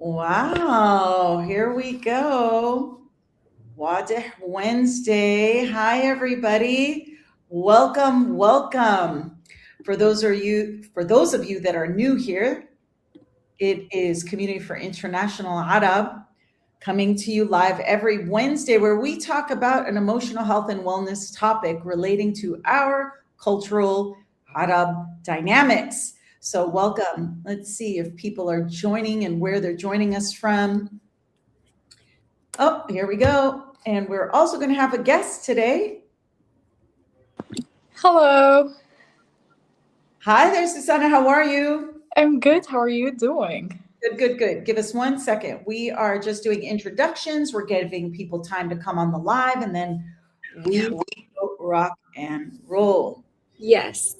Wow, here we go. Wadih Wednesday. Hi, everybody. Welcome, welcome. For those of you that are new here, it is Community for International Arab coming to you live every Wednesday, where we talk about an emotional health and wellness topic relating to our cultural Arab dynamics. So, welcome. Let's see if people are joining and where they're joining us from. Oh, here we go. And we're also going to have a guest today. Hello, Hi there, Susanna. How are you? I'm good. How are you doing? Good, good, good. Give us 1 second. We are just doing introductions. We're giving people time to come on the live, and then we will rock and roll. Yes.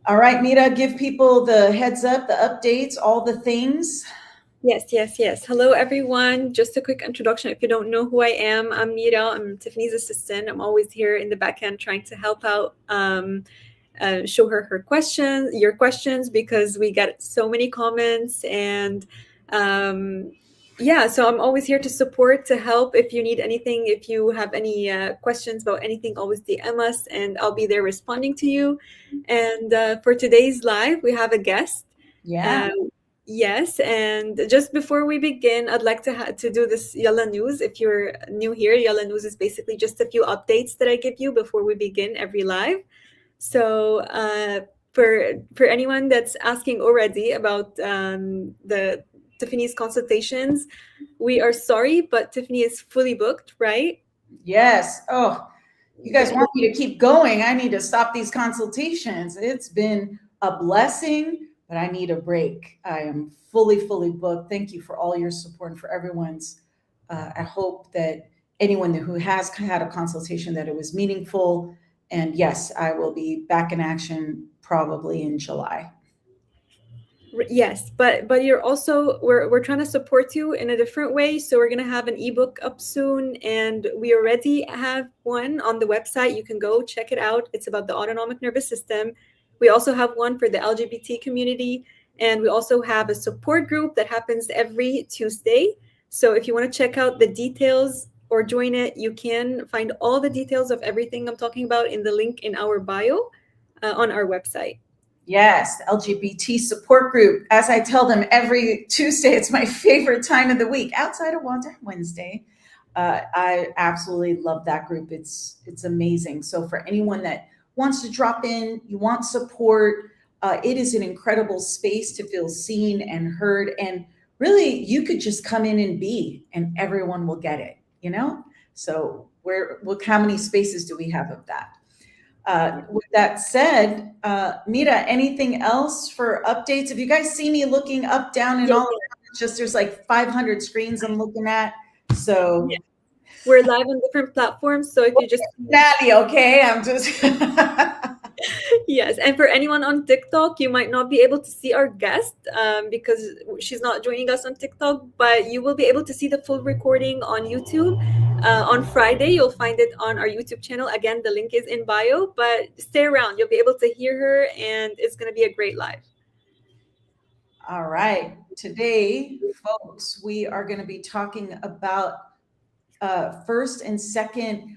All right, Mira, give people the heads up, the updates, all the things. Yes. Hello, everyone. Just a quick introduction. If you don't know who I am, I'm Mira. I'm Tiffany's assistant. I'm always here in the back end trying to help out, show her questions, your questions, because we get so many comments. And yeah, so I'm always here to support, to help if you need anything. If you have any questions about anything, always DM us and I'll be there responding to you. And for today's live, we have a guest. Yeah. Yes, and just before we begin, I'd like to do this Yalla News. If you're new here, Yalla News is basically just a few updates that I give you before we begin every live. So for anyone that's asking already about the Tiffany's consultations, we are sorry, but Tiffany is fully booked, right? Yes. Oh, you guys want me to keep going? I need to stop these consultations. It's been a blessing, but I need a break. I am fully booked. Thank you for all your support and for everyone's. I hope that anyone who has had a consultation, that it was meaningful. And yes, I will be back in action probably in July. Yes, but you're also we're trying to support you in a different way. So we're gonna have an ebook up soon, and we already have one on the website. You can go check it out. It's about the autonomic nervous system. We also have one for the LGBT community, and we also have a support group that happens every Tuesday. So if you want to check out the details or join it, you can find all the details of everything I'm talking about in the link in our bio on our website. Yes, the LGBT support group. As I tell them every Tuesday, it's my favorite time of the week outside of Wednesday. I absolutely love that group. It's amazing. So for anyone that wants to drop in, you want support, it is an incredible space to feel seen and heard. And really, you could just come in and be, and everyone will get it. So how many spaces do we have of that? With that said, Mira, anything else for updates? If you guys see me looking up, down, and all around, it's just there's like 500 screens I'm looking at. So we're live on different platforms. So if you just Natty, okay, I'm just yes, and for anyone on TikTok, you might not be able to see our guest because she's not joining us on TikTok, but you will be able to see the full recording on YouTube. On Friday, you'll find it on our YouTube channel. Again, the link is in bio, but stay around. You'll be able to hear her, and it's going to be a great live. All right. Today, folks, we are going to be talking about first and second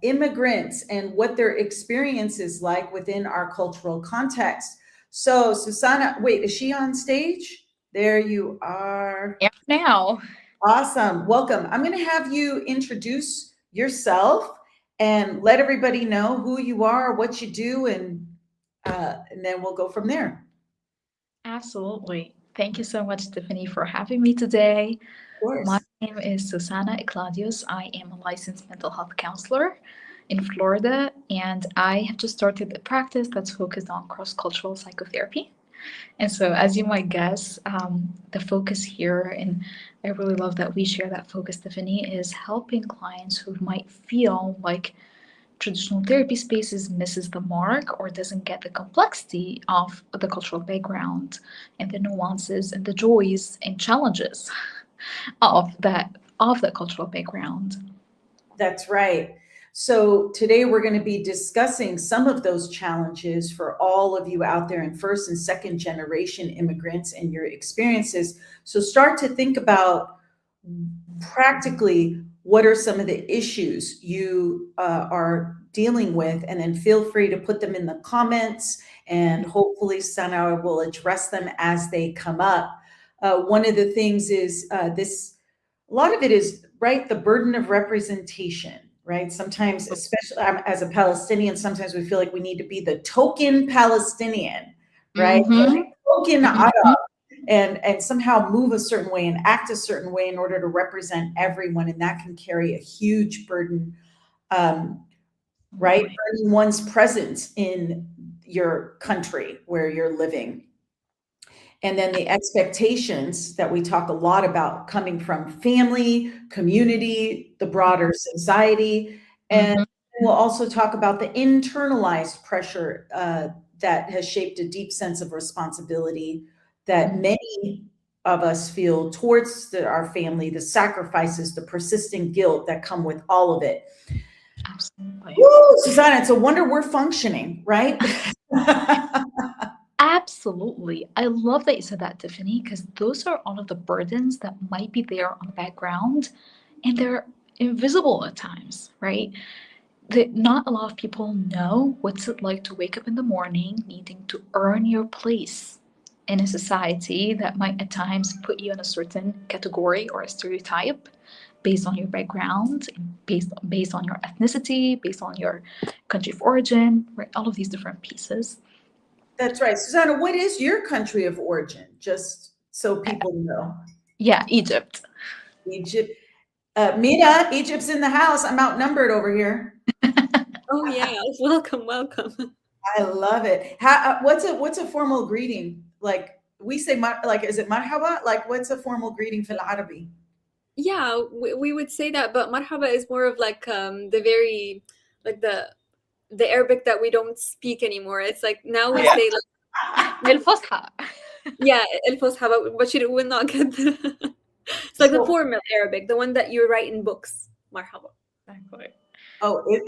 immigrants and what their experience is like within our cultural context. So, Susanna, wait, is she on stage? There you are. Yeah, now. Awesome. Welcome. I'm going to have you introduce yourself and let everybody know who you are, what you do, and then we'll go from there. Absolutely. Thank you so much, Tiffany, for having me today. Of course. My name is Susanna Ecladius. I am a licensed mental health counselor in Florida, and I have just started a practice that's focused on cross-cultural psychotherapy. And so, as you might guess, the focus here, and I really love that we share that focus, Tiffany, is helping clients who might feel like traditional therapy spaces misses the mark or doesn't get the complexity of the cultural background and the nuances and the joys and challenges of that cultural background. That's right. So today we're going to be discussing some of those challenges for all of you out there in first and second generation immigrants and your experiences. So start to think about practically what are some of the issues you are dealing with, and then feel free to put them in the comments, and hopefully Sana will address them as they come up. One of the things is a lot of it is, right, the burden of representation, right? Sometimes, especially as a Palestinian, sometimes we feel like we need to be the token Palestinian, right? Mhm. Token Mhm. Arab, and somehow move a certain way and act a certain way in order to represent everyone. And that can carry a huge burden, right? Earning one's presence in your country where you're living. And then the expectations that we talk a lot about coming from family, community, the broader society. And Mhm. we'll also talk about the internalized pressure that has shaped a deep sense of responsibility that many of us feel towards our family, the sacrifices, the persistent guilt that come with all of it. Absolutely. Woo, Susanna, it's a wonder we're functioning, right? Absolutely. I love that you said that, Tiffany, because those are all of the burdens that might be there on the background and they're invisible at times, right? Not a lot of people know what's it like to wake up in the morning needing to earn your place in a society that might at times put you in a certain category or a stereotype based on your background, based on your ethnicity, based on your country of origin, right? All of these different pieces. That's right. Susanna, what is your country of origin? Just so people know. Yeah, Egypt. Egypt. Mira, Egypt's in the house. I'm outnumbered over here. Oh yeah, welcome, welcome. I love it. What's a formal greeting? Like we say, like, is it marhaba? Like, what's a formal greeting for Arabi? Yeah, we would say that, but marhaba is more of like the very like the Arabic that we don't speak anymore. It's like now we say like الفصحى. yeah, el fusha, but you will not get the it's like the formal Arabic, the one that you write in books. Marhaba. Exactly.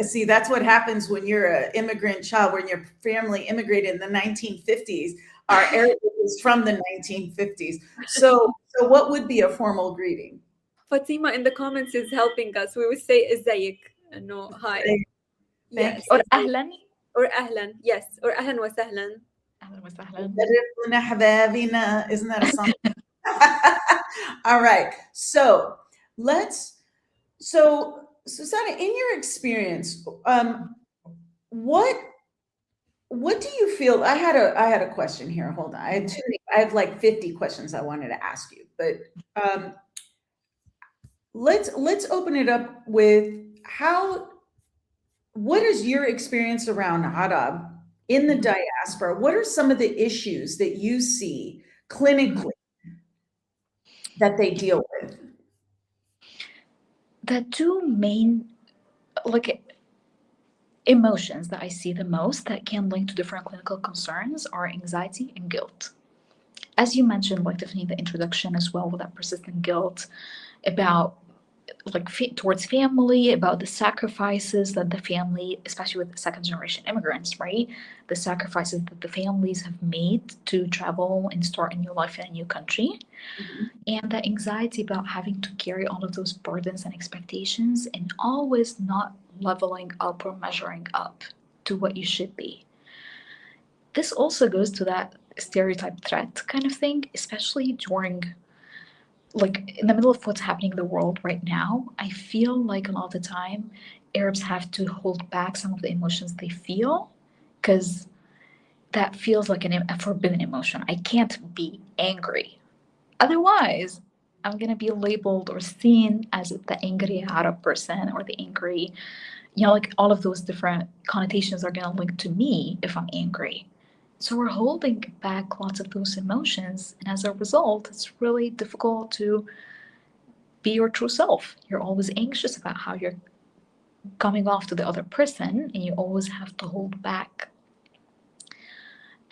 See, that's what happens when you're an immigrant child, when your family immigrated in the 1950s. Our Arabic is from the 1950s. So what would be a formal greeting? Fatima in the comments is helping us. We would say ازيك, no hi. Yes. Or أهلا. Or ahlan. Yes. Or ahlan wa sahlan. أهلا وسهلا. Isn't that a song? All right. So Susanna, in your experience, what do you feel? I had a question here. Hold on. I have like 50 questions I wanted to ask you, but let's open it up with what is your experience around Arab in the diaspora? What are some of the issues that you see clinically that they deal with? The two main emotions that I see the most that can link to different clinical concerns are anxiety and guilt. As you mentioned, like Tiffany, in the introduction as well, with that persistent guilt about towards family, about the sacrifices that the family, especially with second generation immigrants, right? The sacrifices that the families have made to travel and start a new life in a new country. And the anxiety about having to carry all of those burdens and expectations and always not leveling up or measuring up to what you should be. This also goes to that stereotype threat kind of thing, especially during in the middle of what's happening in the world right now. I feel like a lot of the time Arabs have to hold back some of the emotions they feel because that feels like a forbidden emotion. I can't be angry. Otherwise, I'm going to be labeled or seen as the angry Arab person or the angry, all of those different connotations are going to link to me if I'm angry. So we're holding back lots of those emotions. And as a result, it's really difficult to be your true self. You're always anxious about how you're coming off to the other person, and you always have to hold back.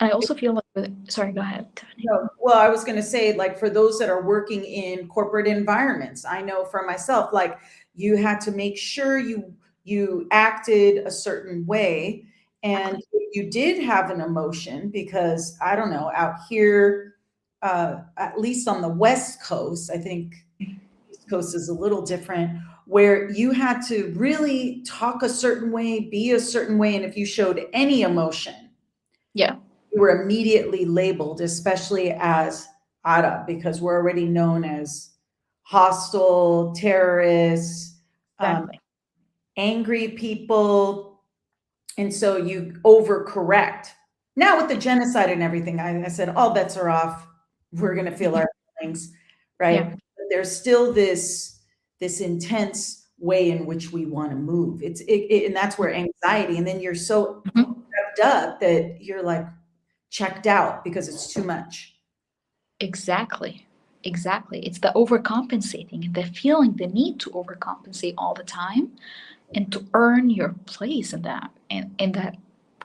And I also feel like, sorry, go ahead, Tiffany. No, well, I was going to say, like, for those that are working in corporate environments, I know for myself, like, you had to make sure you you acted a certain way. And if you did have an emotion, because I don't know, out here, at least on the West Coast, I think East Coast is a little different, where you had to really talk a certain way, be a certain way. And if you showed any emotion, Yeah. you were immediately labeled, especially as Arab, because we're already known as hostile, terrorists, Exactly. angry people. And so you overcorrect. Now with the genocide and everything, I said, all bets are off. We're going to feel our feelings, right? Yeah. But there's still this intense way in which we want to move. And that's where anxiety, and then you're so Mhm. revved up that you're like checked out because it's too much. Exactly. Exactly. It's the overcompensating, the feeling the need to overcompensate all the time and to earn your place in that in that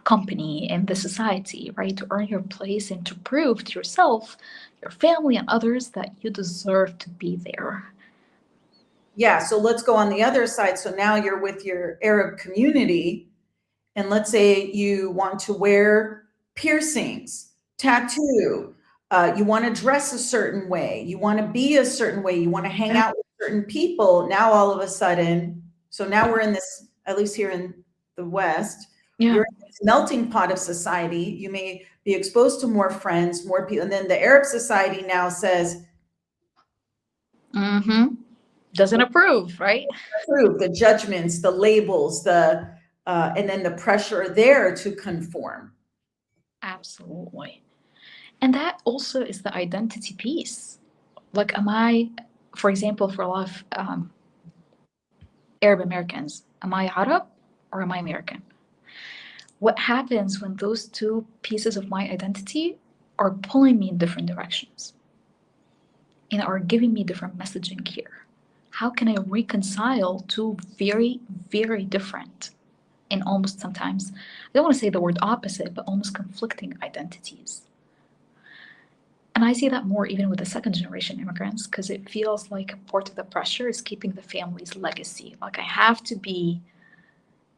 company, in the society, right? To earn your place and to prove to yourself, your family, and others that you deserve to be there. Yeah, so let's go on the other side. So now you're with your Arab community, and let's say you want to wear piercings, tattoo, you want to dress a certain way, you want to be a certain way, you want to hang out with certain people. Now all of a sudden, so now we're in this, at least here in the West, Yeah. you're in this melting pot of society. You may be exposed to more friends, more people, and then the Arab society now says, Mm-hmm. Doesn't approve, right? approve the judgments, the labels, and then the pressure there to conform. Absolutely. And that also is the identity piece. Like, am I, for example, for a lot of Arab Americans, am I Arab or am I American? What happens when those two pieces of my identity are pulling me in different directions and are giving me different messaging here? How can I reconcile two very, very different and almost sometimes, I don't want to say the word opposite, but almost conflicting identities? And I see that more even with the second generation immigrants, because it feels like part of the pressure is keeping the family's legacy. Like, I have to be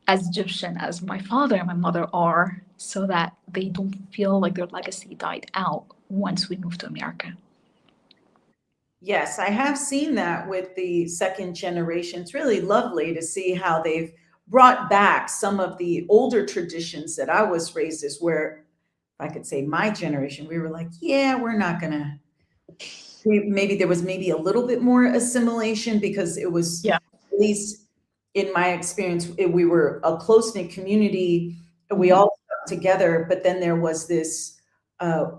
as Egyptian as my father and my mother are so that they don't feel like their legacy died out once we move to America. Yes, I have seen that with the second generation. It's really lovely to see how they've brought back some of the older traditions that I was raised as, where I could say my generation, we were like, yeah, we're not gonna, maybe there was maybe a little bit more assimilation because it was, Yeah. at least in my experience, we were a close-knit community. We Mhm. all stuck together, but then there was this uh,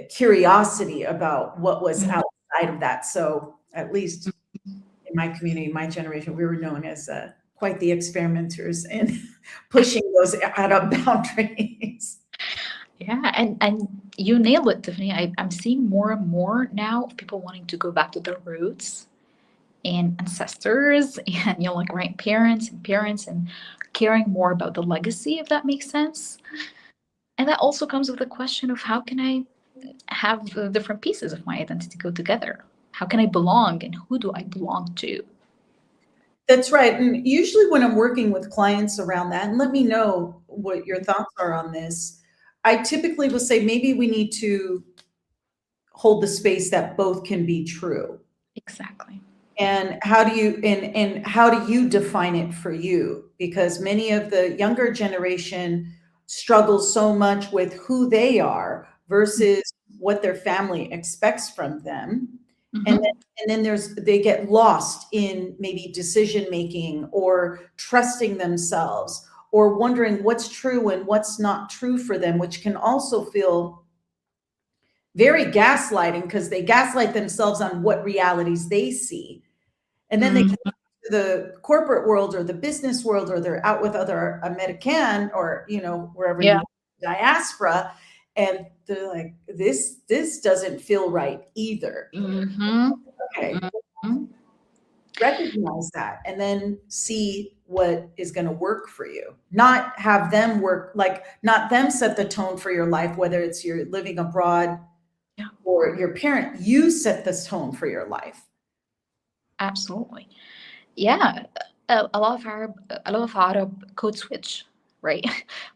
curiosity about what was Mhm. outside of that. So at least in my community, my generation, we were known as quite the experimenters in pushing those out of boundaries. Yeah, and you nailed it, Tiffany. I'm seeing more and more now of people wanting to go back to their roots and ancestors and like grandparents and parents and caring more about the legacy, if that makes sense. And that also comes with the question of how can I have the different pieces of my identity go together? How can I belong and who do I belong to? That's right. And usually when I'm working with clients around that, and let me know what your thoughts are on this, I typically will say maybe we need to hold the space that both can be true. Exactly. And how do you define it for you? Because many of the younger generation struggle so much with who they are versus what their family expects from them. And Mm-hmm. then, they get lost in maybe decision making or trusting themselves or wondering what's true and what's not true for them, which can also feel very gaslighting because they gaslight themselves on what realities they see. And then they Mm-hmm. get to the corporate world or the business world, or they're out with other American, or, wherever Yeah. you diaspora, and they're like, this doesn't feel right either. Mm-hmm. Okay, Mm-hmm. recognize that and then see what is going to work for you. Not have them work, like not them set the tone for your life, whether it's you're living abroad Yeah, or your parent, you set this tone for your life. absolutely. Yeah. a lot of Arab code switch, right?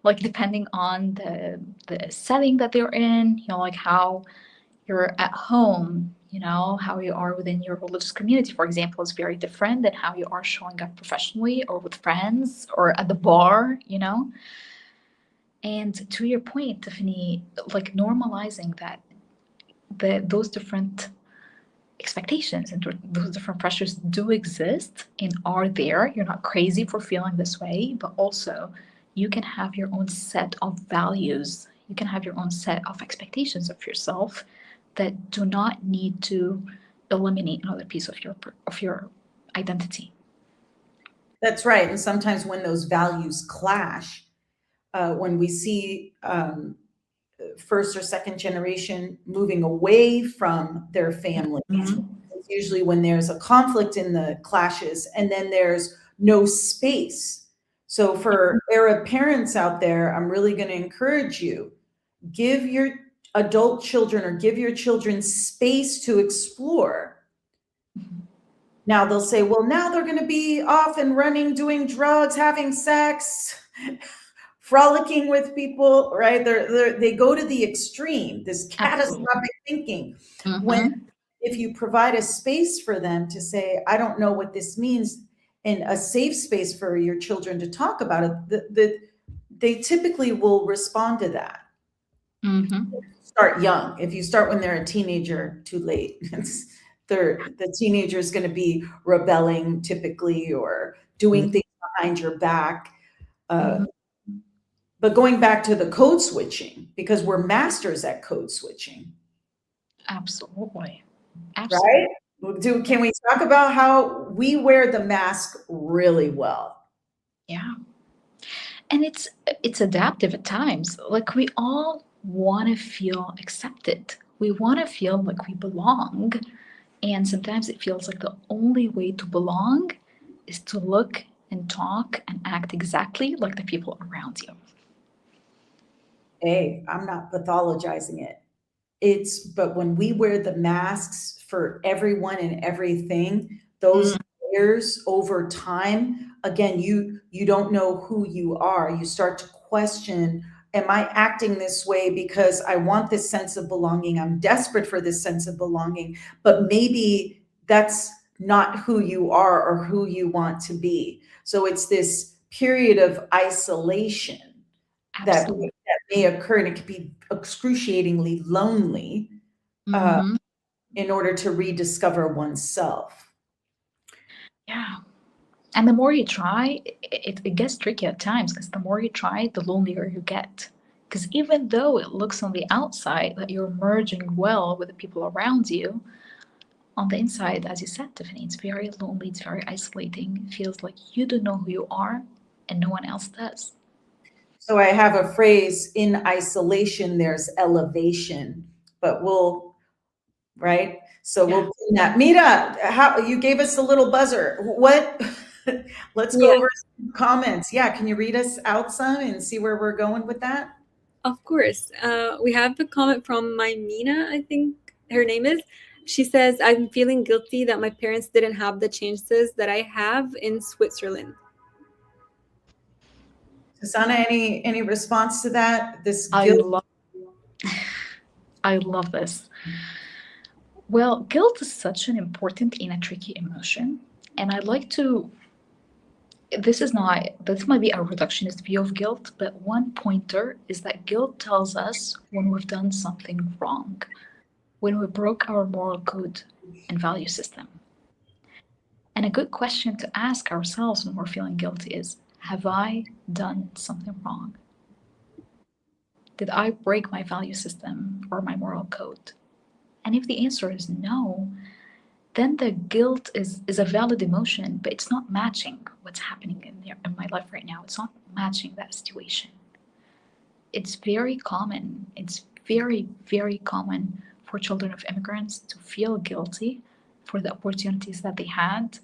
Like depending on the setting that they're in, like how you're at home, how you are within your religious community, for example, is very different than how you are showing up professionally or with friends or at the bar. And to your point, Tiffany, like normalizing that those different expectations and those different pressures do exist and are there. You're not crazy for feeling this way, but also you can have your own set of values. You can have your own set of expectations of yourself that do not need to eliminate another piece of your identity. That's right. And sometimes when those values clash, when we see first or second generation moving away from their family, it's usually when there's a conflict in the clashes, and then there's no space. So for Arab parents out there, I'm really going to encourage you, give your adult children or give your children space to explore. Now they'll say, well, now they're going to be off and running, doing drugs, having sex, frolicking with people, right? They go to the extreme, this Absolutely. catastrophic thinking. Mhm. When if you provide a space for them to say, I don't know what this means, and a safe space for your children to talk about it, they typically will respond to that. Mhm. Start young. If you start when they're a teenager, too late. The teenager is going to be rebelling typically or doing things behind your back. But going back to the code switching, because we're masters at code switching, Absolutely. right? Absolutely. Can we talk about how we wear the mask really well? Yeah. And it's adaptive at times. Like we all want to feel accepted. We want to feel like we belong. And sometimes it feels like the only way to belong is to look and talk and act exactly like the people around you. Hey, I'm not pathologizing it. But when we wear the masks for everyone and everything, those layers over time, again, you don't know who you are. You start to question, am I acting this way because I want this sense of belonging? I'm desperate for this sense of belonging, but maybe that's not who you are or who you want to be. So it's this period of isolation that Absolutely. may occur, and it could be excruciatingly lonely Mhm. in order to rediscover oneself. Yeah. And the more you try, it gets tricky at times because the more you try, the lonelier you get. Because even though it looks on the outside that you're merging well with the people around you, on the inside, as you said, Tiffany, it's very lonely, it's very isolating. It feels like you don't know who you are and no one else does. So I have a phrase, in isolation, there's elevation, but right? So Yeah. we'll pin that. Mira, how you gave us a little buzzer. What? Let's go Yeah, over some comments. Yeah, can you read us out some and see where we're going with that? of course. We have a comment from Mina, I think her name is. She says, I'm feeling guilty that my parents didn't have the chances that I have in Switzerland. Susanna, any response to that? This I guilt. love I love this. Well, guilt is such an important and a tricky emotion. And I'd like to this might be a reductionist view of guilt, but one pointer is that guilt tells us when we've done something wrong, when we broke our moral code and value system. And a good question to ask ourselves when we're feeling guilty is, have I done something wrong? Did I break my value system or my moral code? And if the answer is no, then the guilt is a valid emotion, but it's not matching what's happening in my life right now. It's not matching that situation. It's very common. It's very, very common for children of immigrants to feel guilty for the opportunities that they had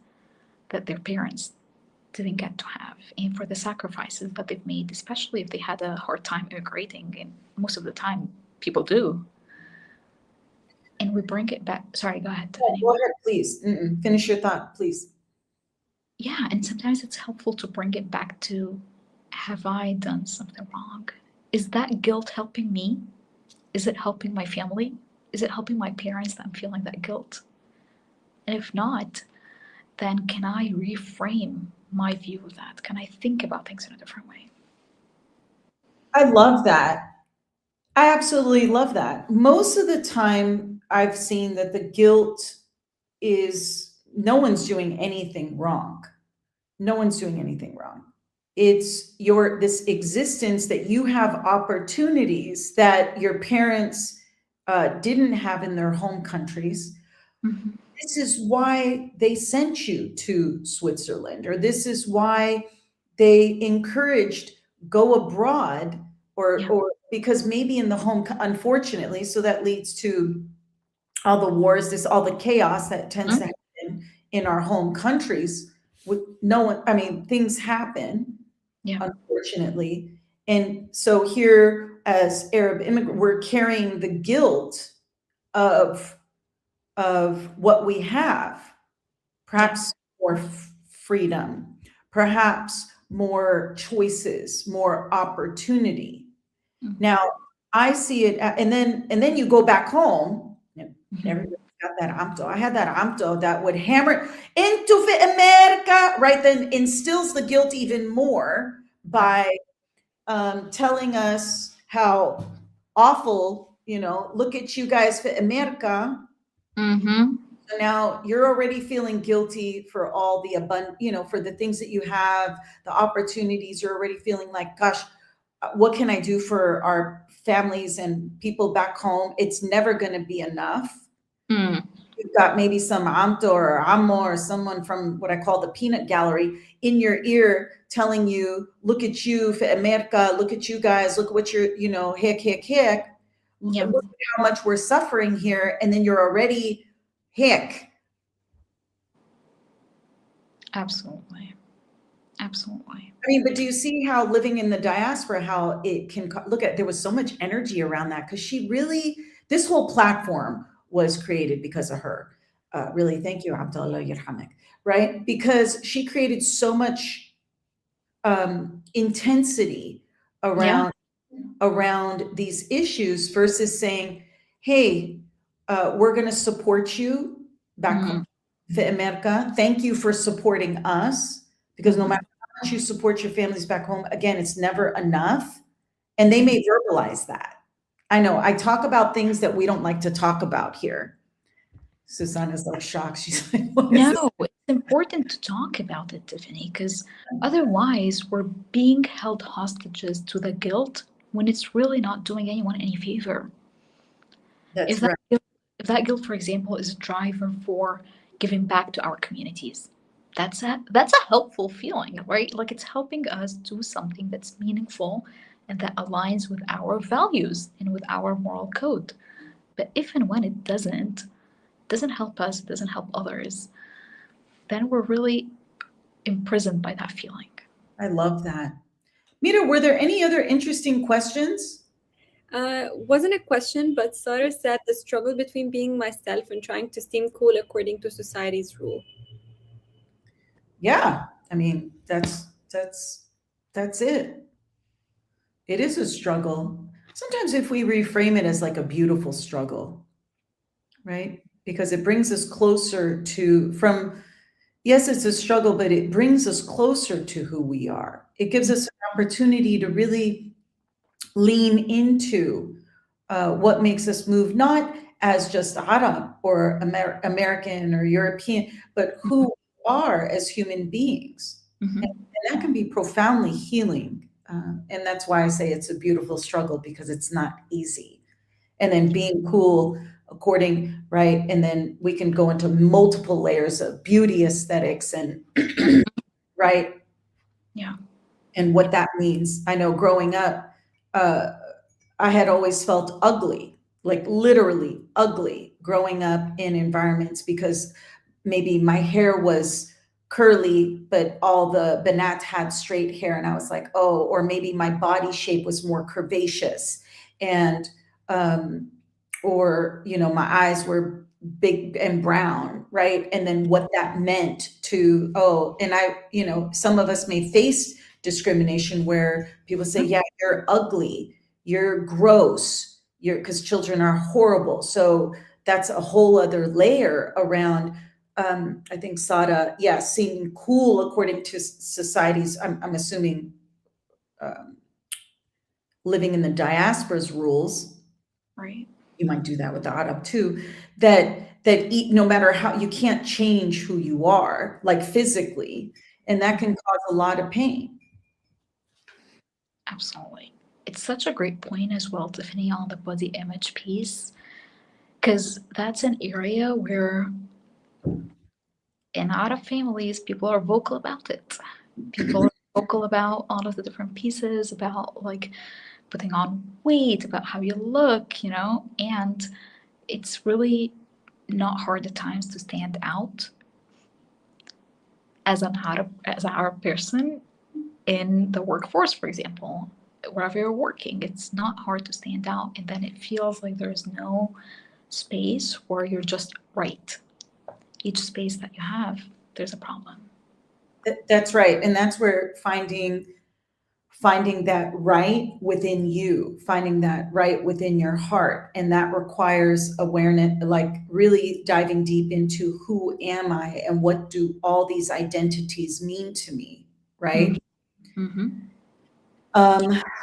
that their parents didn't get to have, and for the sacrifices that they've made, especially if they had a hard time immigrating. And most of the time, people do. And we bring it back. Sorry, go ahead, Oh, Tiffany. go ahead, please. Finish your thought, please. yeah, and sometimes it's helpful to bring it back to, have I done something wrong? Is that guilt helping me? Is it helping my family? Is it helping my parents that I'm feeling that guilt? And if not, then can I reframe my view of that? Can I think about things in a different way? I love that. I absolutely love that. Most of the time, I've seen that the guilt is no one's doing anything wrong. No one's doing anything wrong. It's your this existence that you have opportunities that your parents didn't have in their home countries. Mm-hmm. This is why they sent you to Switzerland, or this is why they encouraged go abroad, Yeah. or because maybe in the home, unfortunately, so that leads to all the wars, this all the chaos that tends to happen in our home countries. With no one, I mean, things happen, Yeah. unfortunately, and so here as Arab immigrant, we're carrying the guilt of what we have, perhaps more freedom, perhaps more choices, more opportunity. Mhm. Now, I see it, and then you go back home, and Mhm. everybody's got that amto. I had that amto that would hammer into America, right? Then instills the guilt even more by telling us how awful, look at you guys for America. Mm-hmm. So now you're already feeling guilty for all the for the things that you have, the opportunities. You're already feeling like, gosh, what can I do for our families and people back home? It's never going to be enough. Mm. You've got maybe some amto or amo or someone from what I call the peanut gallery in your ear telling you, look at you for America, look at you guys, look at what you're, hick. Yeah. Look at how much we're suffering here. And then you're already hick. Absolutely. Absolutely. I mean, but do you see how living in the diaspora, how it can look at, there was so much energy around that because she really, this whole platform was created because of her. Really, thank you, Abdullah Yerhamek, right? Because she created so much intensity Yeah. around these issues versus saying, hey, we're going to support you back home, Mm. for America. Thank you for supporting us, because no matter how much you support your families back home, again, it's never enough. And they may verbalize that. I know I talk about things that we don't like to talk about here. Susanna's like shocked. She's like, what is this? No, it's important to talk about it, Tiffany, because otherwise we're being held hostages to the guilt when it's really not doing anyone any favor. That's If that right. guilt, if that guilt, for example, is a driver for giving back to our communities, that's a helpful feeling, right? Like it's helping us do something that's meaningful and that aligns with our values and with our moral code. But if and when it doesn't help us, it doesn't help others, then we're really imprisoned by that feeling. I love that. Mira, were there any other interesting questions? Wasn't a question, but Sarah said the struggle between being myself and trying to seem cool according to society's rule. Yeah. I mean, that's it. It is a struggle. Sometimes if we reframe it as like a beautiful struggle, right? Because it brings us closer to from yes, it's a struggle, but it brings us closer to who we are. It gives us an opportunity to really lean into what makes us move, not as just Arab or American or European, but who we are as human beings. Mm-hmm. And that can be profoundly healing. And that's why I say it's a beautiful struggle, because it's not easy. And then being cool according, right? And then we can go into multiple layers of beauty aesthetics and, right? Yeah. And what that means. I know growing up, uh, I had always felt ugly, like literally ugly growing up in environments because maybe my hair was curly, but all the Banat had straight hair. And I was like, oh, or maybe my body shape was more curvaceous. And, or, my eyes were big and brown, right? And then what that meant to, oh, and some of us may face discrimination where people say, yeah, you're ugly, you're gross, because children are horrible. So that's a whole other layer around, I think Sada, yeah, seeming cool according to societies, I'm assuming, living in the diaspora's rules. Right. You might do that with the Arab too, no matter how, you can't change who you are, like physically, and that can cause a lot of pain. Absolutely. It's such a great point as well, Tiffany, on the body image piece, because that's an area where in Arab families, people are vocal about it. People are vocal about all of the different pieces, about like putting on weight, about how you look, and it's really not hard at times to stand out as an Arab person in the workforce, for example. Wherever you're working, it's not hard to stand out, and then it feels like there's no space where you're just right. Each space that you have, there's a problem. That's right, and that's where finding that right within you, finding that right within your heart, and that requires awareness, like really diving deep into who am I and what do all these identities mean to me, right? Mm-hmm.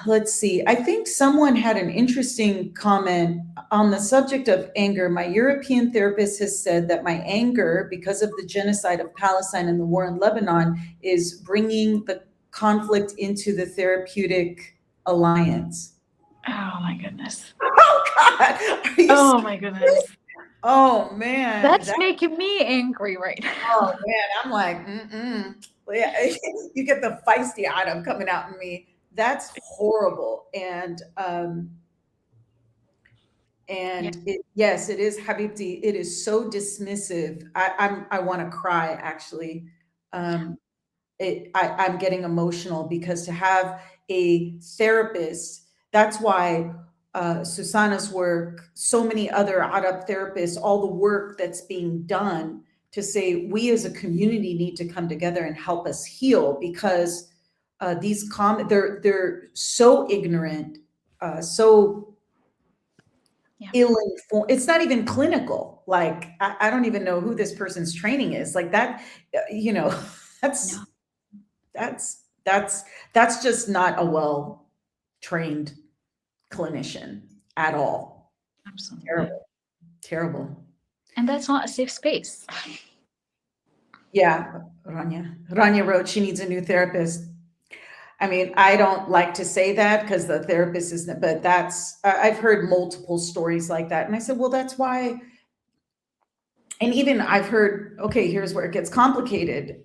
Let's see. I think someone had an interesting comment on the subject of anger. My European therapist has said that my anger, because of the genocide of Palestine and the war in Lebanon, is bringing the conflict into the therapeutic alliance. Oh my goodness. Oh God. Are you Oh my goodness. Oh man. That's making me angry right now. Oh man. I'm like, yeah, you get the feisty item coming out in me. That's horrible. And yes, it is, Habibti. It is so dismissive. I want to cry actually. I'm getting emotional because to have a therapist, that's why Susanna's work, so many other Arab therapists, all the work that's being done to say we as a community need to come together and help us heal, because they're so ignorant, so ill-informed. It's not even clinical. Like I don't even know who this person's training is. Like that, that's just not a well-trained clinician at all. Absolutely. Terrible. And that's not a safe space. Yeah, Rania wrote she needs a new therapist. I mean, I don't like to say that because the therapist isn't, but I've heard multiple stories like that. And I said, well, that's why. And even I've heard, okay, here's where it gets complicated.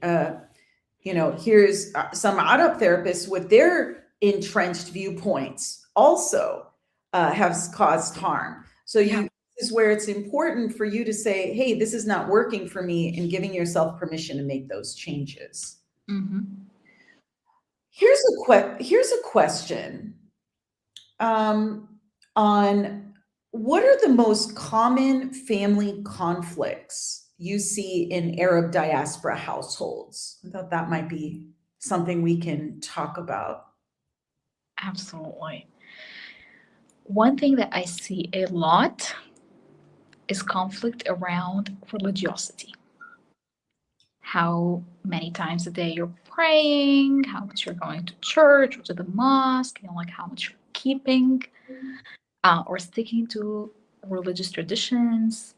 Here's some Arab therapists with their entrenched viewpoints also have caused harm. So this is where it's important for you to say, hey, this is not working for me, and giving yourself permission to make those changes. Mm-hmm. Here's a question on what are the most common family conflicts you see in Arab diaspora households? I thought that might be something we can talk about. Absolutely. One thing that I see a lot is conflict around religiosity. How many times a day you're praying, how much you're going to church or to the mosque, like how much you're keeping or sticking to religious traditions.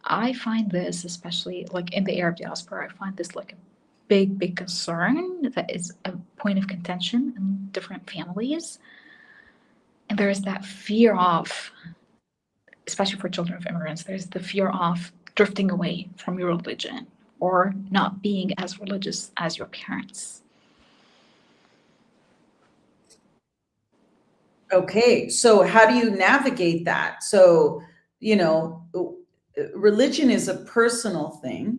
I find this, especially like in the Arab diaspora, I find this like a big concern that is a point of contention in different families. And there is that fear of, especially for children of immigrants, there's the fear of drifting away from your religion or not being as religious as your parents. Okay, so how do you navigate that? So, religion is a personal thing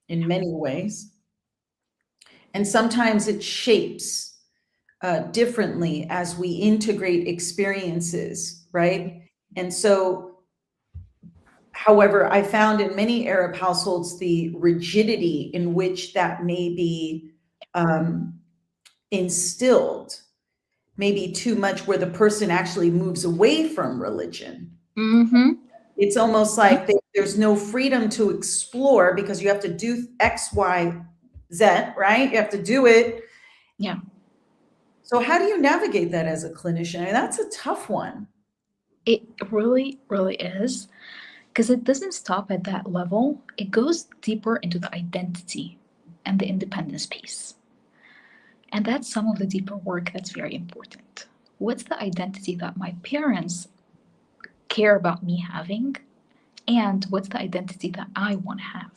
in many ways. And sometimes it shapes differently as we integrate experiences, right? And so However, I found in many Arab households the rigidity in which that may be instilled, maybe too much, where the person actually moves away from religion. Mm-hmm. It's almost like there's no freedom to explore because you have to do X, Y, Z, right? You have to do it. Yeah. So how do you navigate that as a clinician? I mean, that's a tough one. It really, really is. Because it doesn't stop at that level, it goes deeper into the identity and the independence piece. And that's some of the deeper work that's very important. What's the identity that my parents care about me having? And what's the identity that I want to have?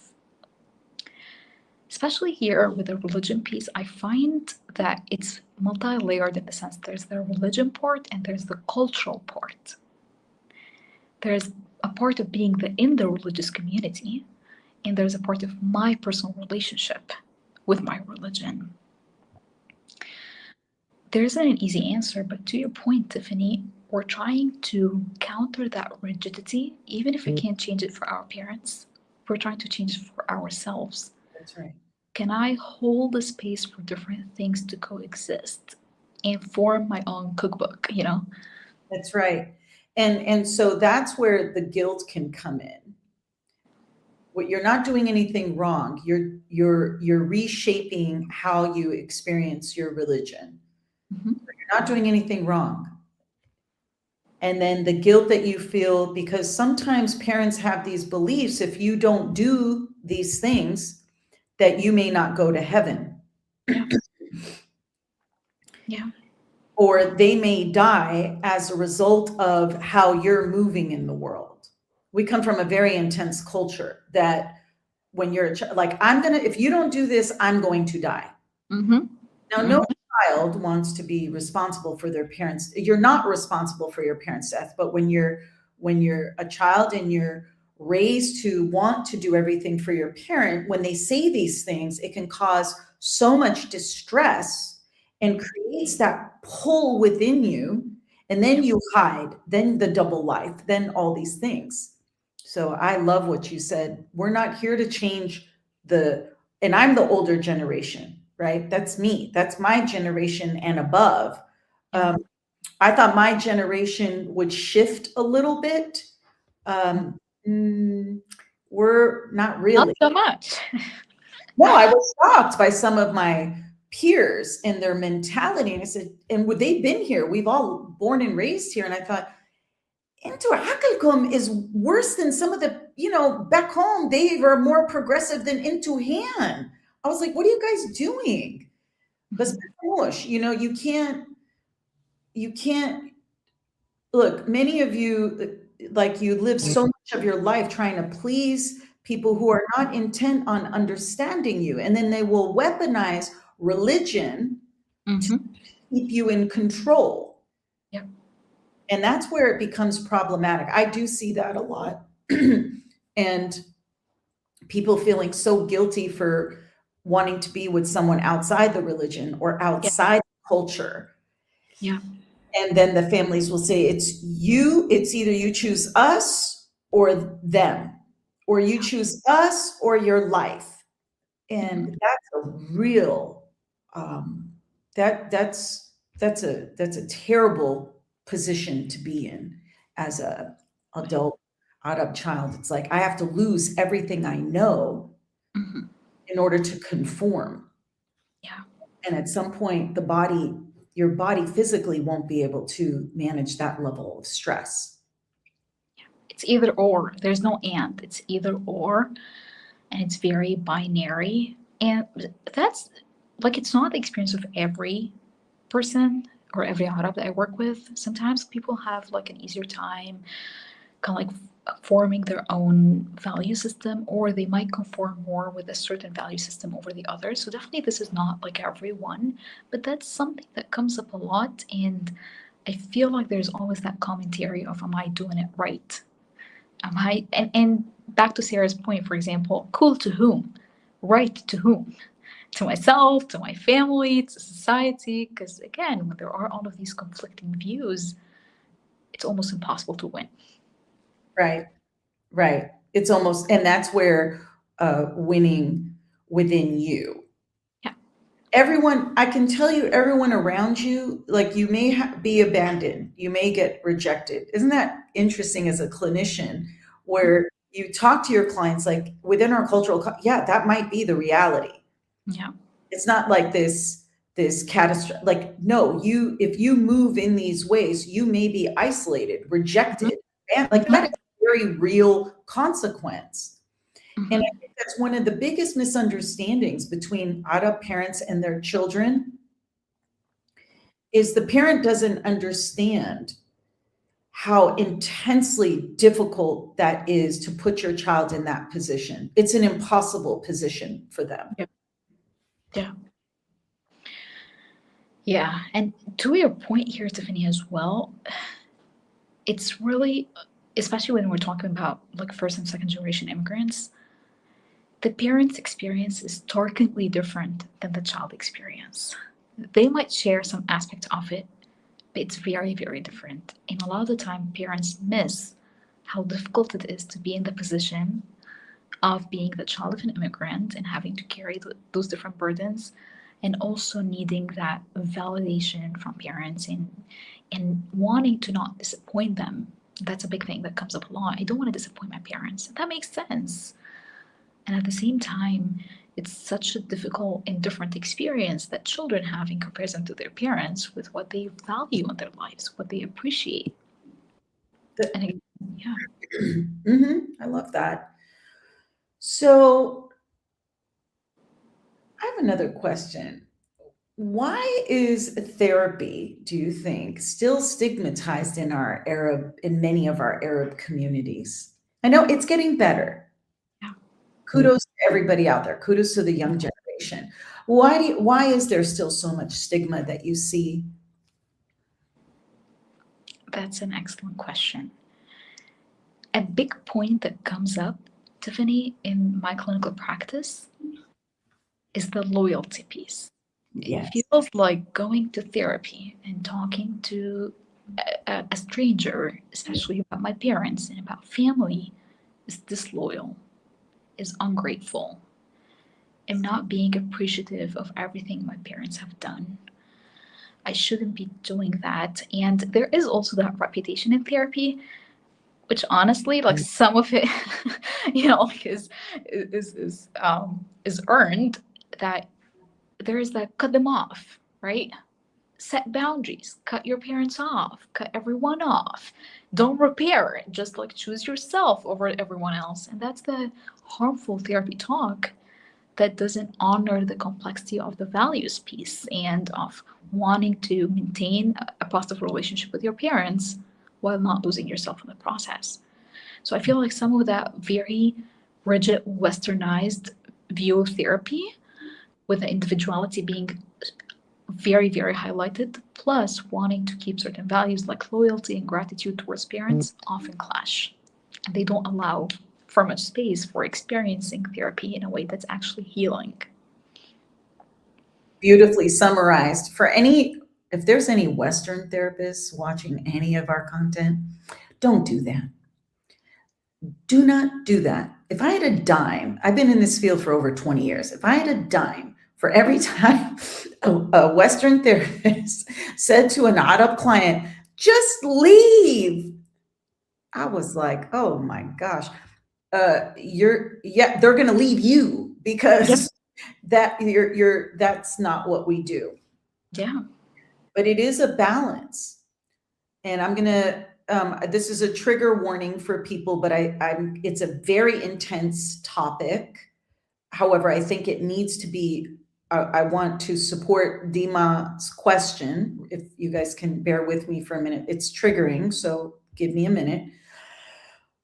Especially here with the religion piece, I find that it's multi layered in the sense there's the religion part and there's the cultural part. There's a part of being in the religious community, and there's a part of my personal relationship with my religion. There isn't an easy answer, but to your point, Tiffany, we're trying to counter that rigidity, even if we can't change it for our parents. We're trying to change it for ourselves. That's right. Can I hold a space for different things to coexist and form my own cookbook, you know? That's right. And so that's where the guilt can come in. What you're not doing anything wrong. You're reshaping how you experience your religion. Mm-hmm. You're not doing anything wrong. And then the guilt that you feel, because sometimes parents have these beliefs, if you don't do these things, that you may not go to heaven. Yeah. Yeah. Or they may die as a result of how you're moving in the world. We come from a very intense culture that when you're like, if you don't do this, I'm going to die. Mm-hmm. Now, no child wants to be responsible for their parents. You're not responsible for your parents' death, but when you're a child and you're raised to want to do everything for your parent, when they say these things, it can cause so much distress and creates that pull within you. And then you hide, then the double life, then all these things. So I love what you said. We're not here to change and I'm the older generation, right? That's me. That's my generation and above. I thought my generation would shift a little bit. We're not really. Not so much. No, I was shocked by some of my peers and their mentality. And I said, and they've been here. We've all born and raised here. And I thought, into Akalkum is worse than some of the, back home, they are more progressive than into Han. I was like, what are you guys doing? But you can't look, many of you, like you live so much of your life trying to please people who are not intent on understanding you. And then they will weaponize religion to keep you in control. Yeah. And that's where it becomes problematic. I do see that a lot. And people feeling so guilty for wanting to be with someone outside the religion or outside the culture. Yeah. And then the families will say, it's either you choose us or them, or you choose us or your life. And that's a real, that's a terrible position to be in as a adult Arab child. It's like, I have to lose everything I know in order to conform. Yeah. And at some point, your body physically won't be able to manage that level of stress. It's either or. There's no and. It's either or. And it's very binary. And that's like, it's not the experience of every person or every Arab that I work with. Sometimes people have like an easier time kind of like forming their own value system, or they might conform more with a certain value system over the other. So definitely this is not like everyone, but that's something that comes up a lot. And I feel like there's always that commentary of, am I doing it right? Am I, and back to Sarah's point, for example, cool to whom? Right to whom? To myself, to my family, to society? Because again, when there are all of these conflicting views, it's almost impossible to win. Right. Right. It's almost, and that's where winning within you. Yeah. Everyone, I can tell you, everyone around you, like you may be abandoned, you may get rejected. Isn't that interesting as a clinician, where you talk to your clients, like within our yeah, that might be the reality. Yeah. It's not like this catastrophe. Like, no, if you move in these ways, you may be isolated, rejected, and like that is a very real consequence. And I think that's one of the biggest misunderstandings between adult parents and their children, is the parent doesn't understand how intensely difficult that is to put your child in that position. It's an impossible position for them. Yeah. Yeah. Yeah. And to your point here, Tiffany, as well, it's really, especially when we're talking about like first and second generation immigrants, the parent's experience is starkly different than the child experience. They might share some aspect of it, but it's very, very different. And a lot of the time, parents miss how difficult it is to be in the position of being the child of an immigrant and having to carry those different burdens, and also needing that validation from parents and wanting to not disappoint them. That's a big thing that comes up a lot. I don't want to disappoint my parents. That makes sense. And at the same time, it's such a difficult and different experience that children have in comparison to their parents with what they value in their lives, what they appreciate. And again, yeah. I love that. So I have another question. Why is therapy, do you think, still stigmatized in many of our Arab communities? I know it's getting better. Yeah. Kudos to everybody out there. Kudos to the young generation. Why is there still so much stigma that you see? That's an excellent question. A big point that comes up, Tiffany, in my clinical practice is the loyalty piece. Yes. It feels like going to therapy and talking to a stranger, especially about my parents and about family, is disloyal, is ungrateful, and not being appreciative of everything my parents have done. I shouldn't be doing that. And there is also that reputation in therapy, which honestly, like some of it, like is earned, that there is that cut them off, right? Set boundaries, cut your parents off, cut everyone off. Don't repair, just like choose yourself over everyone else. And that's the harmful therapy talk that doesn't honor the complexity of the values piece and of wanting to maintain a positive relationship with your parents while not losing yourself in the process. So I feel like some of that very rigid, westernized view of therapy, with the individuality being very, very highlighted, plus wanting to keep certain values like loyalty and gratitude towards parents, often clash. They don't allow for much space for experiencing therapy in a way that's actually healing. Beautifully summarized. If there's any Western therapists watching any of our content, don't do that. Do not do that. If I had a dime, I've been in this field for over 20 years. If I had a dime for every time a Western therapist said to an adult client, just leave, I was like, oh my gosh, they're going to leave you because that's not what we do. Yeah. But it is a balance. And I'm going to, this is a trigger warning for people, but it's a very intense topic. However, I think it needs to be, I want to support Dima's question. If you guys can bear with me for a minute, it's triggering. So give me a minute.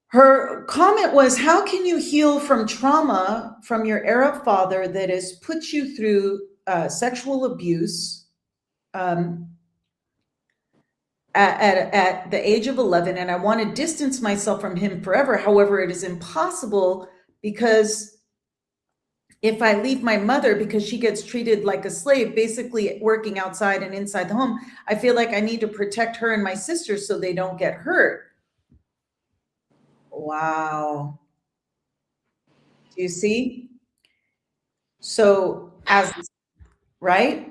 Her comment was, how can you heal from trauma from your Arab father that has put you through sexual abuse at the age of 11, and I want to distance myself from him forever. However, it is impossible because if I leave my mother because she gets treated like a slave, basically working outside and inside the home, I feel like I need to protect her and my sisters so they don't get hurt. Wow. Do you see? So right?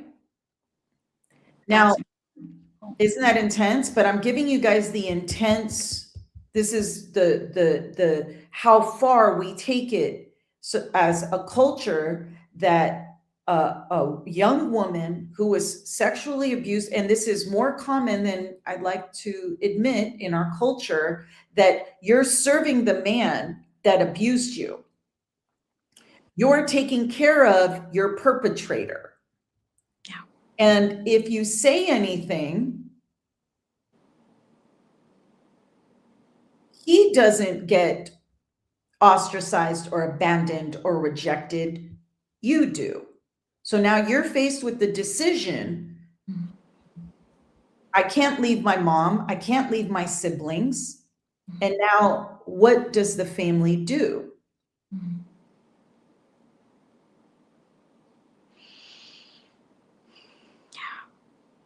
Now, That's isn't that intense? But I'm giving you guys the intense, this is the how far we take it, so as a culture that a young woman who was sexually abused, and this is more common than I'd like to admit in our culture, that you're serving the man that abused you. You're taking care of your perpetrator. Yeah. And if you say anything, he doesn't get ostracized or abandoned or rejected. You do. So now you're faced with the decision. Mhm. I can't leave my mom. I can't leave my siblings. And now what does the family do? Mhm.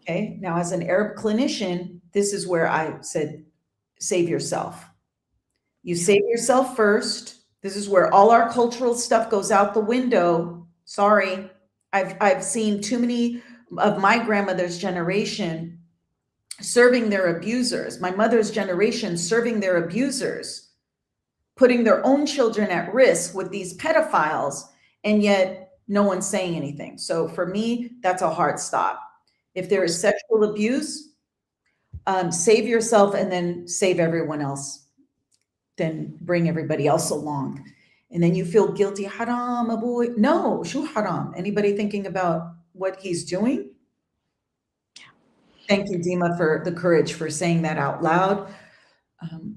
Okay. Now, as an Arab clinician, this is where I said, save yourself. You save yourself first. This is where all our cultural stuff goes out the window. Sorry. I've seen too many of my grandmother's generation serving their abusers, my mother's generation serving their abusers, putting their own children at risk with these pedophiles, and yet no one's saying anything. So for me, that's a hard stop. If there is sexual abuse, save yourself and then save everyone else. Then bring everybody else along. And then you feel guilty. Haram, a boy. No, shu haram. Anybody thinking about what he's doing? Thank you, Dima, for the courage for saying that out loud.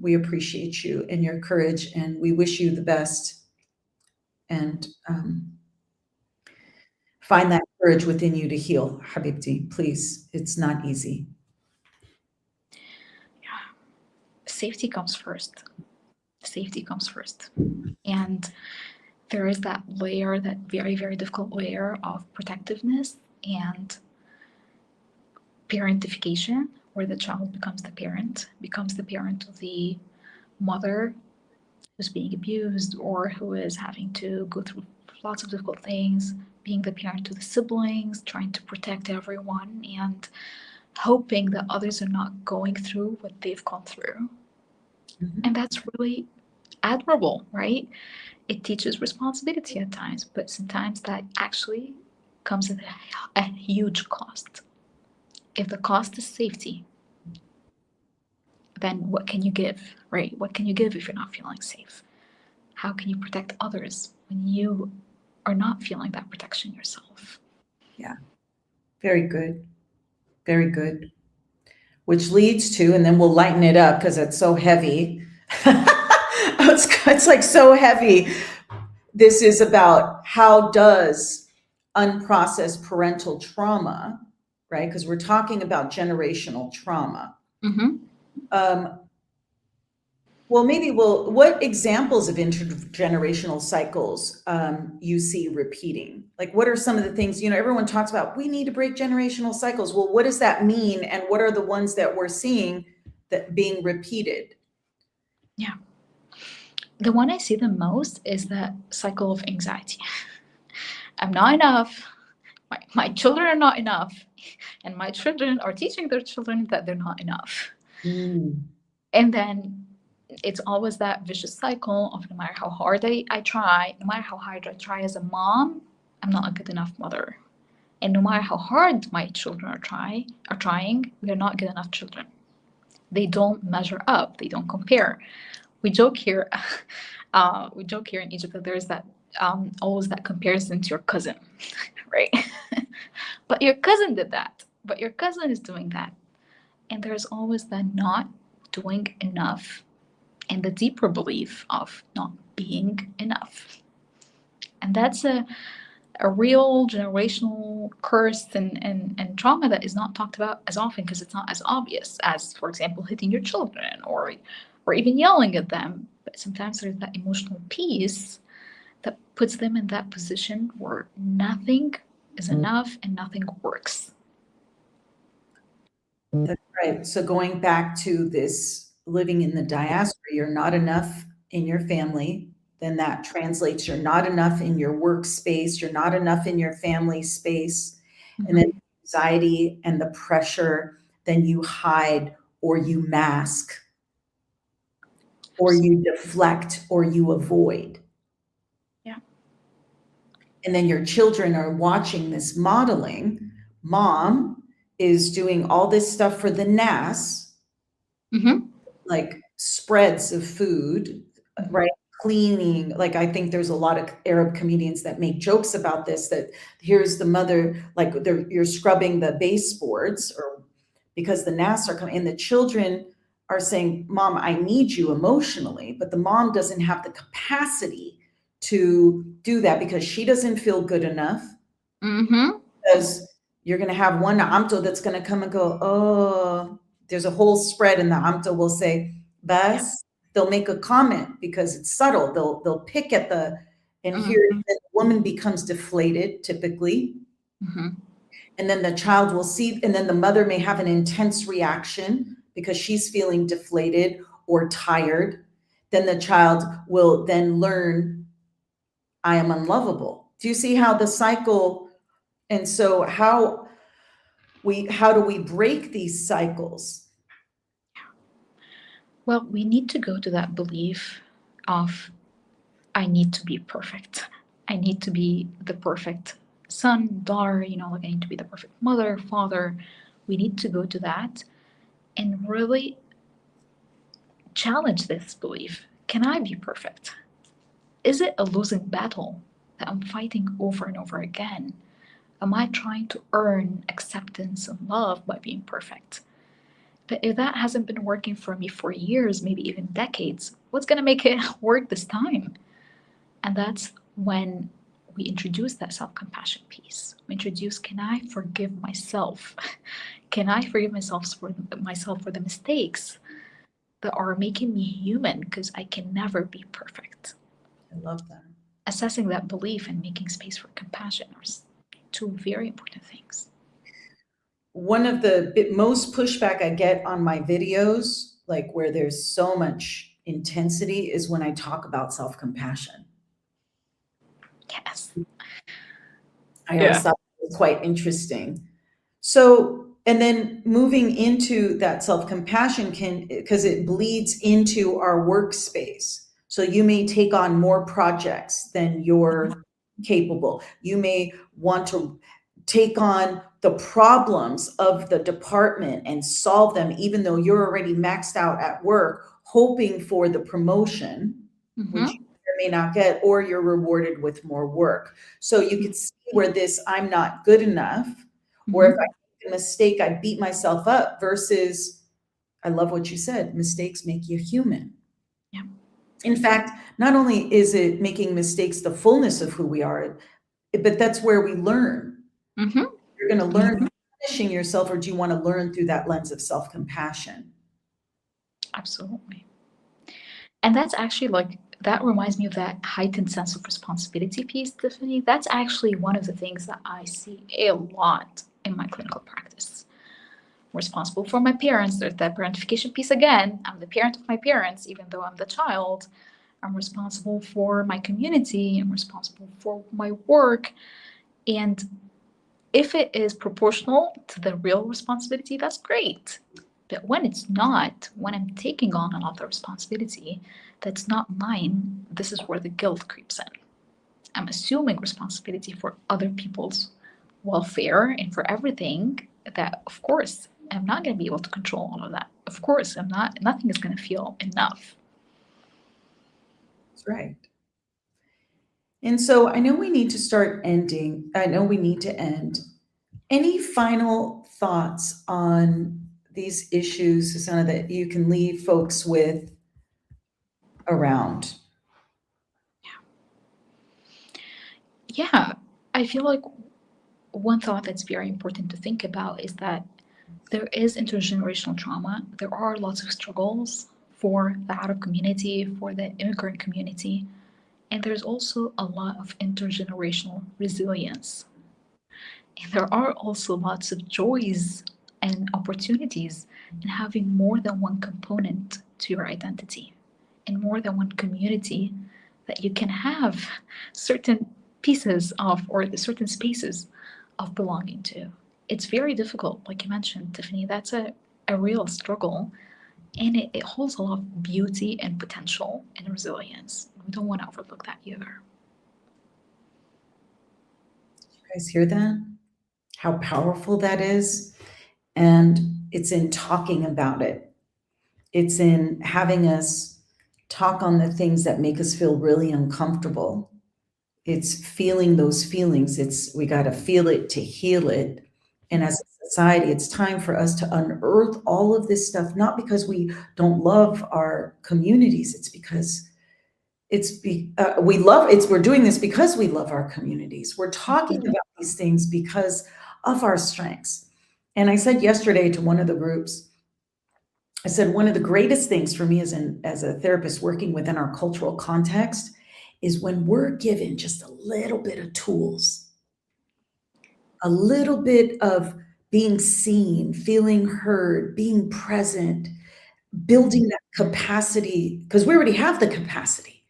We appreciate you and your courage, and we wish you the best. And find that courage within you to heal, Habibti. Please, it's not easy. Yeah. Safety comes first. Safety comes first. And there is that layer, that very, very difficult layer of protectiveness and parentification, where the child becomes the parent of the mother who's being abused or who is having to go through lots of difficult things, being the parent to the siblings, trying to protect everyone, and hoping that others are not going through what they've gone through. Mhm. And that's really admirable, right? It teaches responsibility at times, but sometimes that actually comes at a huge cost. If the cost is safety, then what can you give, right? What can you give if you're not feeling safe? How can you protect others when you are not feeling that protection yourself? Yeah, very good. Very good. Which leads to, and then we'll lighten it up because it's so heavy. It's like so heavy. This is about how does unprocessed parental trauma, right? Because we're talking about generational trauma. Mm-hmm. Well, maybe what examples of intergenerational cycles you see repeating? Like, what are some of the things, everyone talks about, we need to break generational cycles. Well, what does that mean? And what are the ones that we're seeing that being repeated? Yeah. The one I see the most is that cycle of anxiety. I'm not enough. My children are not enough. And my children are teaching their children that they're not enough. And then it's always that vicious cycle of no matter how hard I try, no matter how hard I try as a mom, I'm not a good enough mother. And no matter how hard my children are trying, they're not good enough children. They don't measure up. They don't compare. We joke here. We joke here in Egypt that there's that always that comparison to your cousin, right? But your cousin did that. But your cousin is doing that, and there's always that not doing enough, and the deeper belief of not being enough, and that's a real generational curse and trauma that is not talked about as often because it's not as obvious as, for example, hitting your children or even yelling at them. But sometimes there's that emotional piece that puts them in that position where nothing is enough and nothing works. That's right. So going back to this living in the diaspora, you're not enough in your family, then that translates you're not enough in your workspace, you're not enough in your family space. And then anxiety and the pressure, then you hide or you mask or you deflect or you avoid. Yeah. And then your children are watching this modeling. Mom is doing all this stuff for the NAS, like spreads of food, right? Cleaning. Like, I think there's a lot of Arab comedians that make jokes about this, that here's the mother, like you're scrubbing the baseboards, or because the NAS are coming, and the children are saying, Mom, I need you emotionally, but the mom doesn't have the capacity to do that because she doesn't feel good enough. Because you're going to have one amto that's going to come and go, oh, there's a whole spread, and the amto will say, Bas. They'll make a comment because it's subtle. They'll pick at the, and here the woman becomes deflated typically. And then the child will see, and then the mother may have an intense reaction because she's feeling deflated or tired. Then the child will then learn, I am unlovable. Do you see how the cycle? And so how do we break these cycles? Well, we need to go to that belief of, I need to be perfect. I need to be the perfect son, daughter, like I need to be the perfect mother, father. We need to go to that and really challenge this belief. Can I be perfect? Is it a losing battle that I'm fighting over and over again? Am I trying to earn acceptance and love by being perfect? But if that hasn't been working for me for years, maybe even decades, what's going to make it work this time? And that's when we introduce that self-compassion piece. We introduce, can I forgive myself? Can I forgive myself for the mistakes that are making me human? Because I can never be perfect. I love that. Assessing that belief and making space for compassion are two very important things. One of the most pushback I get on my videos, like where there's so much intensity, is when I talk about self-compassion. Yes. I always thought it was quite interesting. So, and then moving into that self-compassion because it bleeds into our workspace. So you may take on more projects than you're capable. You may want to take on the problems of the department and solve them, even though you're already maxed out at work, hoping for the promotion, which you may not get, or you're rewarded with more work. So you can see where this, I'm not good enough, or if I make a mistake, I beat myself up, versus, I love what you said, mistakes make you human. Yeah. In fact, not only is it making mistakes the fullness of who we are, but that's where we learn. You're going to learn punishing yourself, or do you want to learn through that lens of self-compassion? Absolutely. And that's actually that reminds me of that heightened sense of responsibility piece, Tiffany. That's actually one of the things that I see a lot in my clinical practice. I'm responsible for my parents. There's that parentification piece again. I'm the parent of my parents, even though I'm the child. I'm responsible for my community. I'm responsible for my work. And if it is proportional to the real responsibility, that's great. But when it's not, when I'm taking on another responsibility that's not mine, this is where the guilt creeps in. I'm assuming responsibility for other people's welfare and for everything that, of course, I'm not going to be able to control all of that. Of course, nothing is going to feel enough. That's right. And so I know we need to start ending. I know we need to end. Any final thoughts on these issues, Susanna, that you can leave folks with around? Yeah, I feel like one thought that's very important to think about is that there is intergenerational trauma. There are lots of struggles for the Arab community, for the immigrant community, and there's also a lot of intergenerational resilience. And there are also lots of joys and opportunities in having more than one component to your identity. in more than one community that you can have certain pieces of, or certain spaces of belonging to. It's very difficult, like you mentioned, Tiffany. That's a real struggle, and it holds a lot of beauty and potential and resilience. We don't want to overlook that either. You guys hear that? How powerful that is? And it's in talking about it. It's in having us talk on the things that make us feel really uncomfortable. It's feeling those feelings. We got to feel it to heal it. And as a society, it's time for us to unearth all of this stuff, not because we don't love our communities. It's because we're doing this because we love our communities. We're talking about these things because of our strengths. And I said yesterday to one of the groups, I said, one of the greatest things for me as a therapist working within our cultural context is when we're given just a little bit of tools, a little bit of being seen, feeling heard, being present, building that capacity, because we already have the capacity,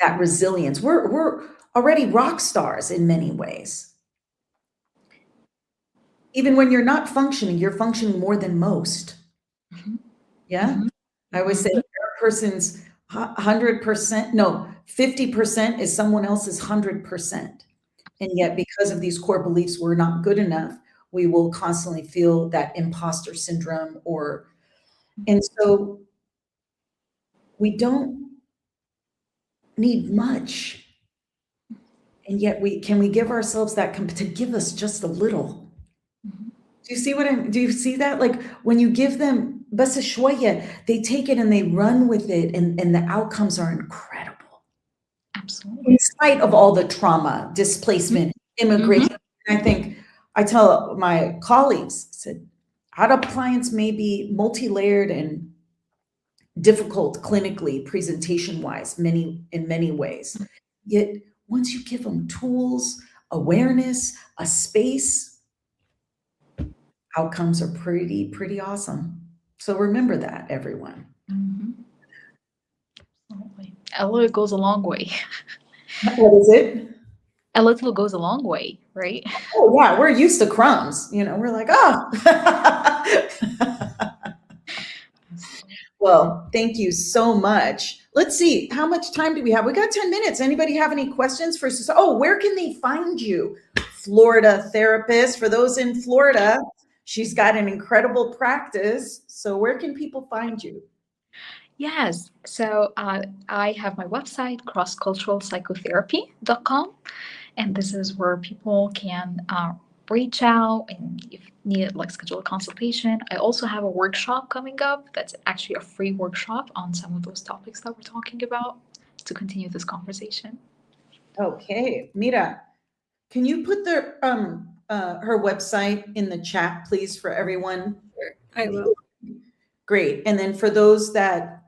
that resilience. We're already rock stars in many ways. Even when you're not functioning, you're functioning more than most. Yeah. I always say a person's 100%, no, 50% is someone else's 100%. And yet, because of these core beliefs, we're not good enough. We will constantly feel that imposter syndrome, and so we don't need much. And yet can we give ourselves that to give us just a little? Do you see that? Like when you give them bas shوية, they take it and they run with it, and the outcomes are incredible. Absolutely. In spite of all the trauma, displacement, immigration. I tell my colleagues, I said, Arab clients may be multi-layered and difficult clinically, presentation-wise, in many ways. Yet once you give them tools, awareness, a space, outcomes are pretty awesome. So remember that, everyone. Absolutely. A little goes a long way. What is it? A little goes a long way, right? Oh yeah, we're used to crumbs. We're like, oh. Well, thank you so much. Let's see, how much time do we have? We got 10 minutes. Anybody have any questions for Susan? Oh, where can they find you? Florida therapist. For those in Florida, she's got an incredible practice. So where can people find you? Yes. So I have my website, crossculturalpsychotherapy.com. And this is where people can reach out and if needed, like schedule a consultation. I also have a workshop coming up that's actually a free workshop on some of those topics that we're talking about to continue this conversation. Okay, Mira, can you put her website in the chat, please, for everyone? I will. Great. And then for those that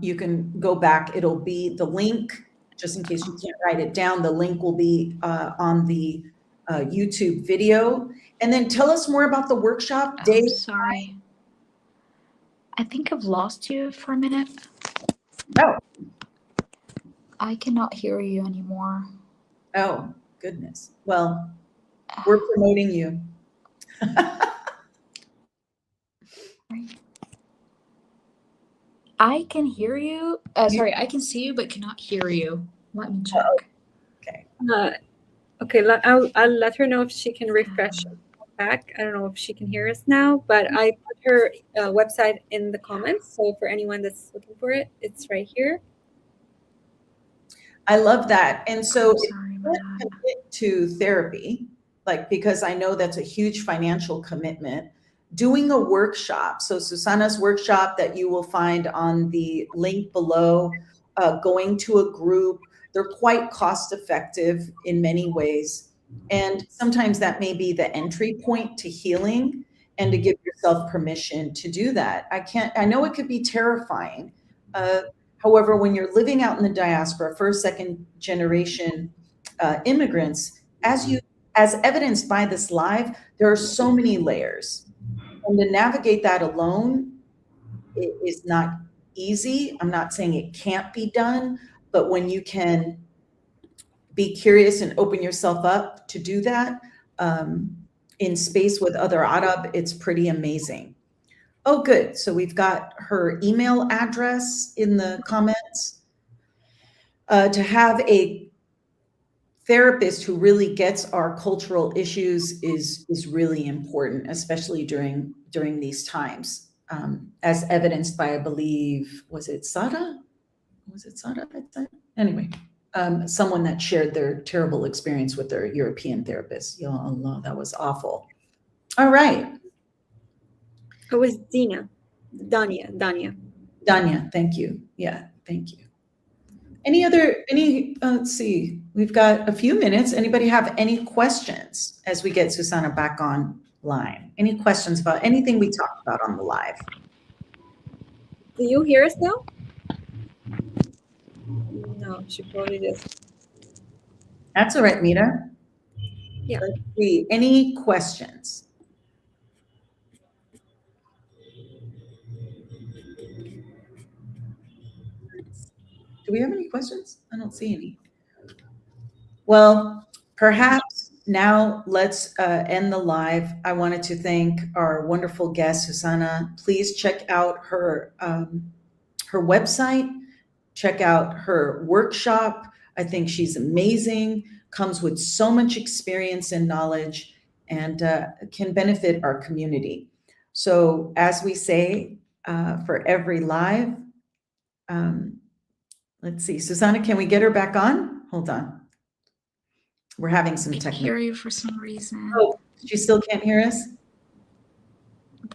you can go back, it'll be the link, just in case you can't write it down. The link will be on the YouTube video. And then tell us more about the workshop. I'm sorry. I think I've lost you for a minute. No. I cannot hear you anymore. Oh, goodness. Well, we're promoting you. I can hear you. Sorry, I can see you, but cannot hear you. Let me check. Okay. Okay, I'll let her know if she can refresh back. I don't know if she can hear us now, but I put her website in the comments. So for anyone that's looking for it, it's right here. I love that. And so I'm sorry about that. commit to therapy, because I know that's a huge financial commitment. Doing a workshop, so Susana's workshop that you will find on the link below, going to a group, they're quite cost effective in many ways. And sometimes that may be the entry point to healing and to give yourself permission to do that. I know it could be terrifying. However, when you're living out in the diaspora, first, second generation immigrants, as evidenced by this live, there are so many layers. And to navigate that alone is not easy. I'm not saying it can't be done, but when you can be curious and open yourself up to do that in space with other Arab, it's pretty amazing. Oh, good. So we've got her email address in the comments. To have a therapist who really gets our cultural issues is really important, especially during these times, as evidenced by, I believe, was it Sada? Anyway, someone that shared their terrible experience with their European therapist. Ya Allah, that was awful. All right. It was Dania. Danya, thank you. Yeah, thank you. Let's see, we've got a few minutes. Anybody have any questions as we get Susanna back online? Any questions about anything we talked about on the live? Do you hear us now? No, she probably just. That's all right, Mita. Yeah. Let's see, any questions? Do we have any questions? I don't see any. Well, perhaps now let's end the live. I wanted to thank our wonderful guest, Susanna. Please check out her website. Check out her workshop. I think she's amazing, comes with so much experience and knowledge, and can benefit our community. So as we say for every live, let's see, Susanna, can we get her back on? Hold on. We're having some technical. I hear you for some reason. Oh, she still can't hear us?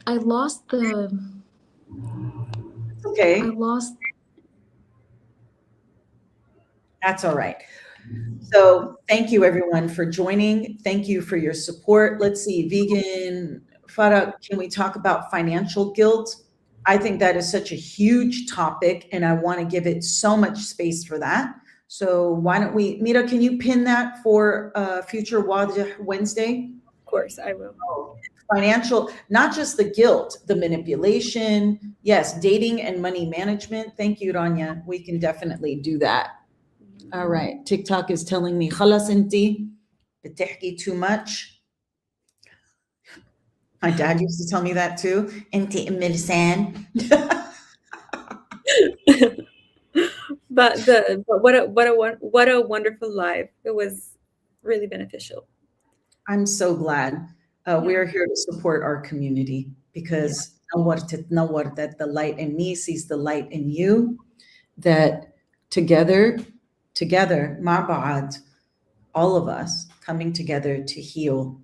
I lost the. Okay. I lost. That's all right. So thank you everyone for joining. Thank you for your support. Let's see, vegan, Farah, can we talk about financial guilt? I think that is such a huge topic and I want to give it so much space for that. So why don't we, Mira, can you pin that for future Wajah Wednesday? Of course, I will. Financial, not just the guilt, the manipulation, yes, dating and money management. Thank you, Rania. We can definitely do that. All right, TikTok is telling me, خلاص انتي بتحكي too much. My dad used to tell me that too. انتي ام لسان. But what a wonderful live. It was really beneficial. I'm so glad. We are here to support our community because نورت that the light in me sees the light in you, that together, مع بعض, all of us coming together to heal,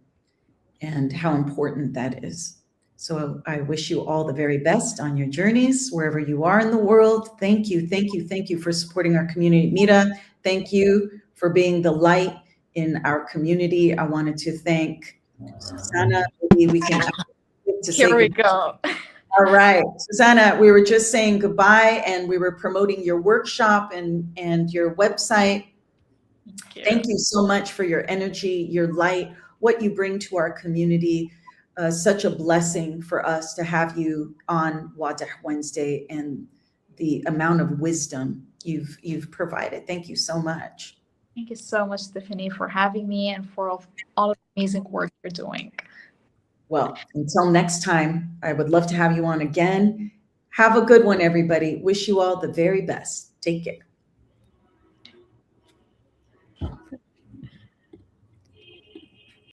and how important that is. So I wish you all the very best on your journeys, wherever you are in the world. Thank you for supporting our community. Mira, thank you for being the light in our community. I wanted to thank Susanna. We can to Here we go. All right, Susanna, we were just saying goodbye and we were promoting your workshop and your website. Thank you so much for your energy, your light, what you bring to our community. Such a blessing for us to have you on Wajah Wednesday and the amount of wisdom you've provided. Thank you so much. Thank you so much, Stephanie, for having me and for all of the amazing work you're doing. Well, until next time, I would love to have you on again. Have a good one, everybody. Wish you all the very best. Take care.